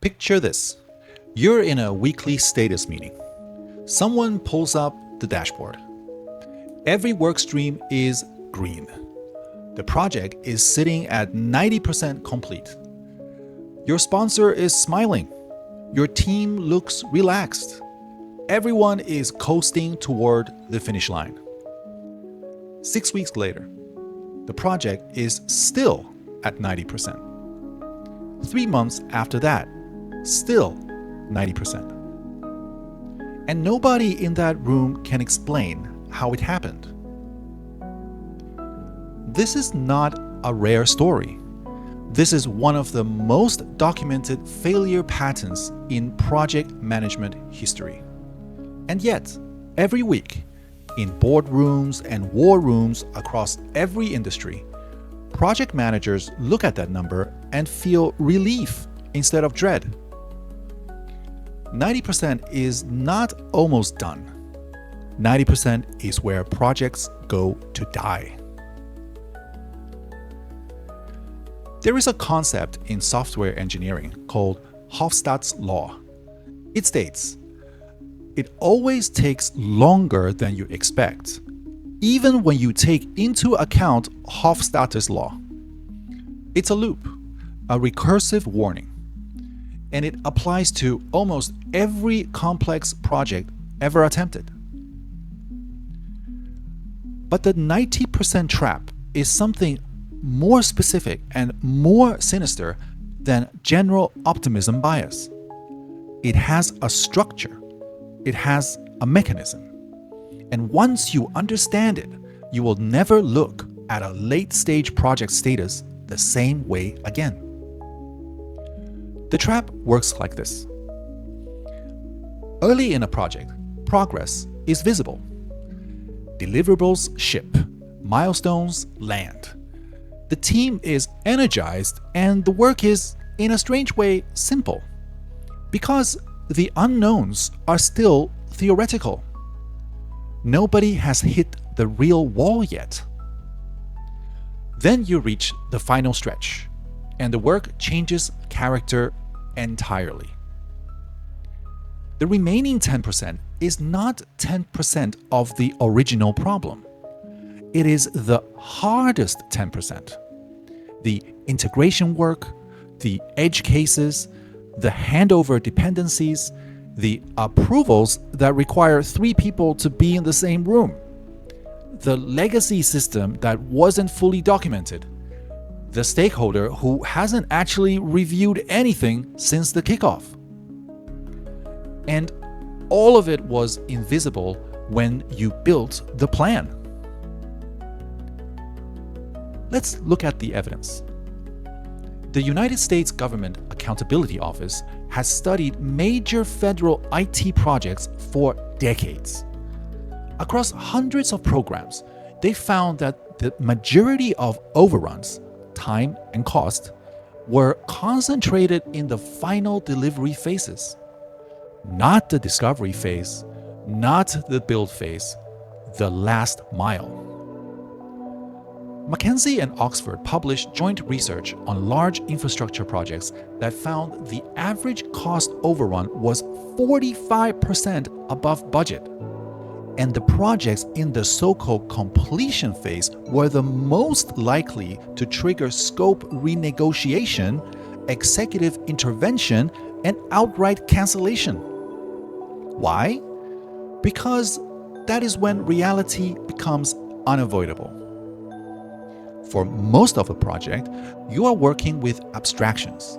Picture this. You're in a weekly status meeting. Someone pulls up the dashboard. Every work stream is green. The project is sitting at 90% complete. Your sponsor is smiling. Your team looks relaxed. Everyone is coasting toward the finish line. 6 weeks later, the project is still at 90%. 3 months after that, still 90%. And nobody in that room can explain how it happened. This is not a rare story. This is one of the most documented failure patterns in project management history. And yet, every week, in boardrooms and war rooms across every industry, project managers look at that number and feel relief instead of dread. 90% is not almost done. 90% is where projects go to die. There is a concept in software engineering called Hofstad's Law. It states, it always takes longer than you expect, even when you take into account Hofstadter's Law. It's a loop, a recursive warning, and it applies to almost every complex project ever attempted. But the 90% trap is something more specific and more sinister than general optimism bias. It has a structure. It has a mechanism. And once you understand it, you will never look at a late-stage project status the same way again. The trap works like this. Early in a project, progress is visible. Deliverables ship, milestones land. The team is energized and the work is, in a strange way, simple. Because the unknowns are still theoretical. Nobody has hit the real wall yet. Then you reach the final stretch, and the work changes character entirely. The remaining 10% is not 10% of the original problem. It is the hardest 10%. The integration work, the edge cases, the handover dependencies, the approvals that require 3 people to be in the same room, the legacy system that wasn't fully documented, the stakeholder who hasn't actually reviewed anything since the kickoff. And all of it was invisible when you built the plan. Let's look at the evidence. The United States Government Accountability Office has studied major federal IT projects for decades. Across hundreds of programs, they found that the majority of overruns, time and cost, were concentrated in the final delivery phases. Not the discovery phase, not the build phase, the last mile. McKinsey and Oxford published joint research on large infrastructure projects that found the average cost overrun was 45% above budget. And the projects in the so-called completion phase were the most likely to trigger scope renegotiation, executive intervention, and outright cancellation. Why? Because that is when reality becomes unavoidable. For most of a project, you are working with abstractions,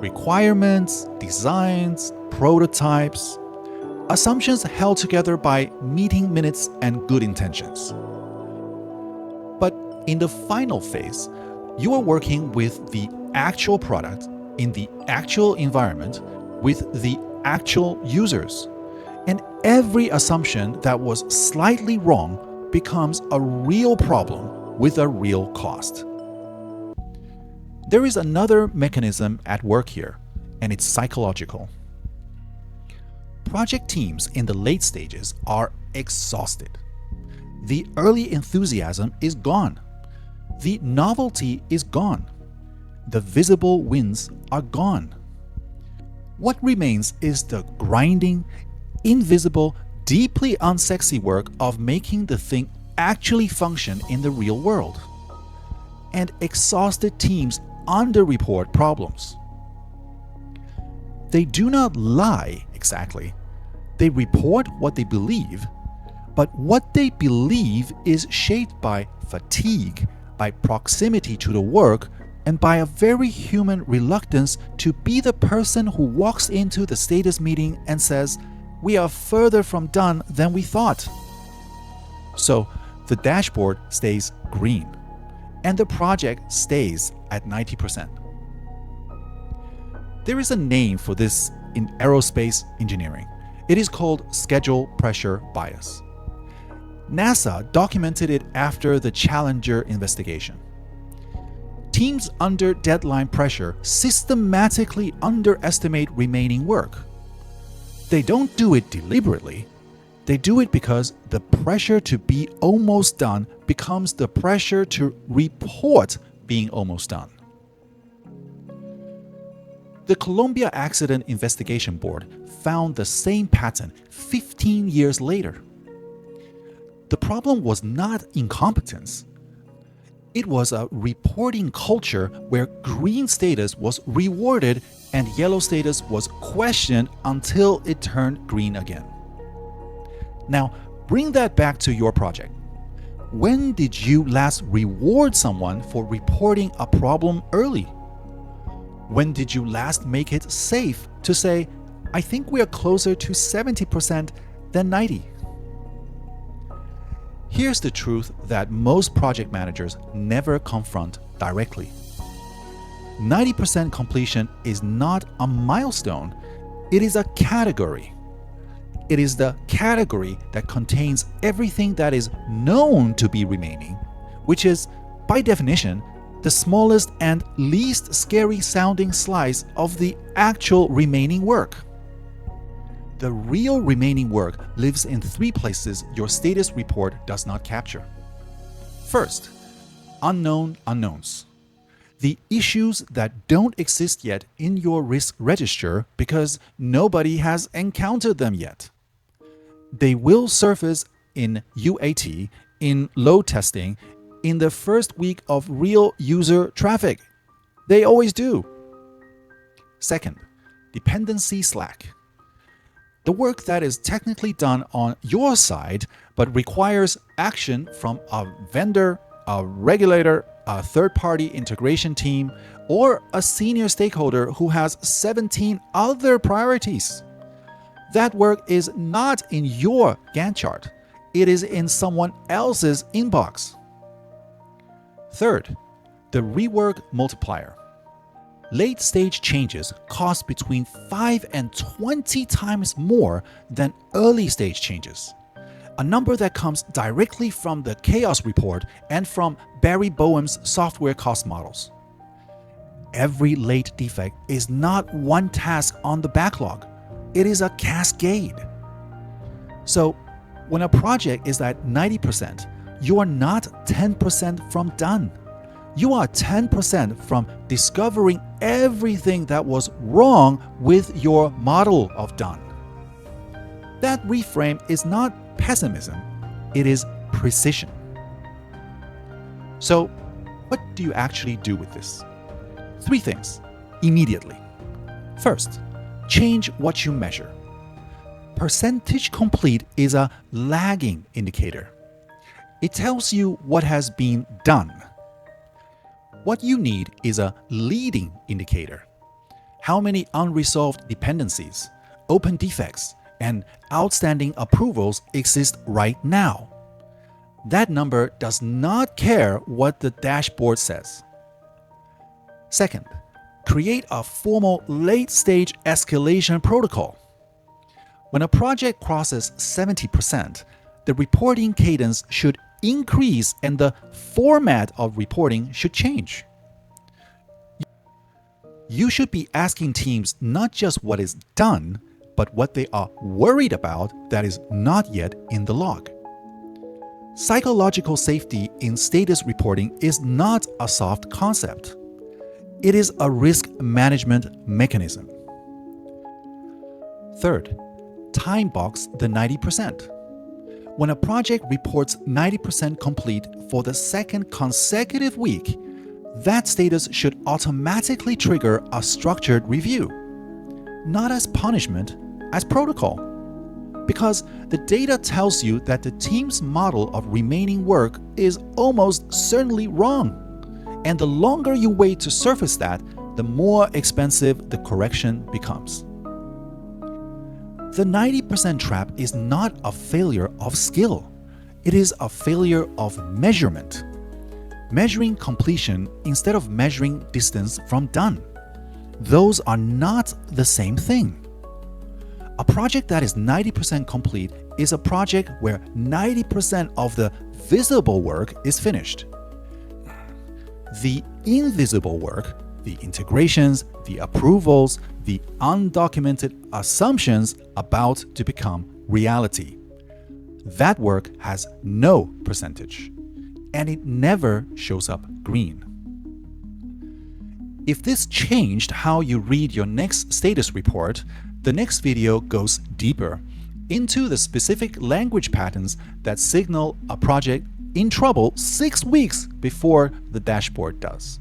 requirements, designs, prototypes, assumptions held together by meeting minutes and good intentions. But in the final phase, you are working with the actual product in the actual environment with the actual users. And every assumption that was slightly wrong becomes a real problem with a real cost. There is another mechanism at work here, and it's psychological. Project teams in the late stages are exhausted. The early enthusiasm is gone. The novelty is gone. The visible wins are gone. What remains is the grinding, invisible, deeply unsexy work of making the thing actually function in the real world. And exhausted teams underreport problems. They do not lie exactly. They report what they believe, but what they believe is shaped by fatigue, by proximity to the work, and by a very human reluctance to be the person who walks into the status meeting and says, "We are further from done than we thought." So the dashboard stays green, and the project stays at 90%. There is a name for this in aerospace engineering. It is called schedule pressure bias. NASA documented it after the Challenger investigation. Teams under deadline pressure systematically underestimate remaining work. They don't do it deliberately. They do it because the pressure to be almost done becomes the pressure to report being almost done. The Columbia Accident Investigation Board found the same pattern 15 years later. The problem was not incompetence. It was a reporting culture where green status was rewarded and yellow status was questioned until it turned green again. Now, bring that back to your project. When did you last reward someone for reporting a problem early? When did you last make it safe to say, "I think we are closer to 70% than 90%? Here's the truth that most project managers never confront directly. 90% completion is not a milestone, it is a category. It is the category that contains everything that is known to be remaining, which is, by definition, the smallest and least scary sounding slice of the actual remaining work. The real remaining work lives in 3 places your status report does not capture. First, unknown unknowns. The issues that don't exist yet in your risk register because nobody has encountered them yet. They will surface in UAT, in load testing, in the first week of real user traffic. They always do. Second, dependency slack. The work that is technically done on your side but requires action from a vendor, a regulator, a third-party integration team, or a senior stakeholder who has 17 other priorities. That work is not in your Gantt chart. It is in someone else's inbox. Third, the rework multiplier. Late-stage changes cost between 5 and 20 times more than early-stage changes, a number that comes directly from the chaos report and from Barry Boehm's software cost models. Every late defect is not one task on the backlog. It is a cascade. So, when a project is at 90%, you are not 10% from done. You are 10% from discovering everything that was wrong with your model of done. That reframe is not pessimism, it is precision. So, what do you actually do with this? 3 things, immediately. First, change what you measure. Percentage complete is a lagging indicator. It tells you what has been done. What you need is a leading indicator. How many unresolved dependencies, open defects, and outstanding approvals exist right now? That number does not care what the dashboard says. Second, create a formal late-stage escalation protocol. When a project crosses 70%, the reporting cadence should increase and the format of reporting should change. You should be asking teams not just what is done, but what they are worried about that is not yet in the log. Psychological safety in status reporting is not a soft concept. It is a risk management mechanism. Third, time box the 90%. When a project reports 90% complete for the second consecutive week, that status should automatically trigger a structured review, not as punishment, as protocol. Because the data tells you that the team's model of remaining work is almost certainly wrong. And the longer you wait to surface that, the more expensive the correction becomes. The 90% trap is not a failure of skill. It is a failure of measurement. Measuring completion instead of measuring distance from done. Those are not the same thing. A project that is 90% complete is a project where 90% of the visible work is finished. The invisible work, the integrations, the approvals, the undocumented assumptions about to become reality. That work has no percentage, and it never shows up green. If this changed how you read your next status report, the next video goes deeper into the specific language patterns that signal a project in trouble 6 weeks before the dashboard does.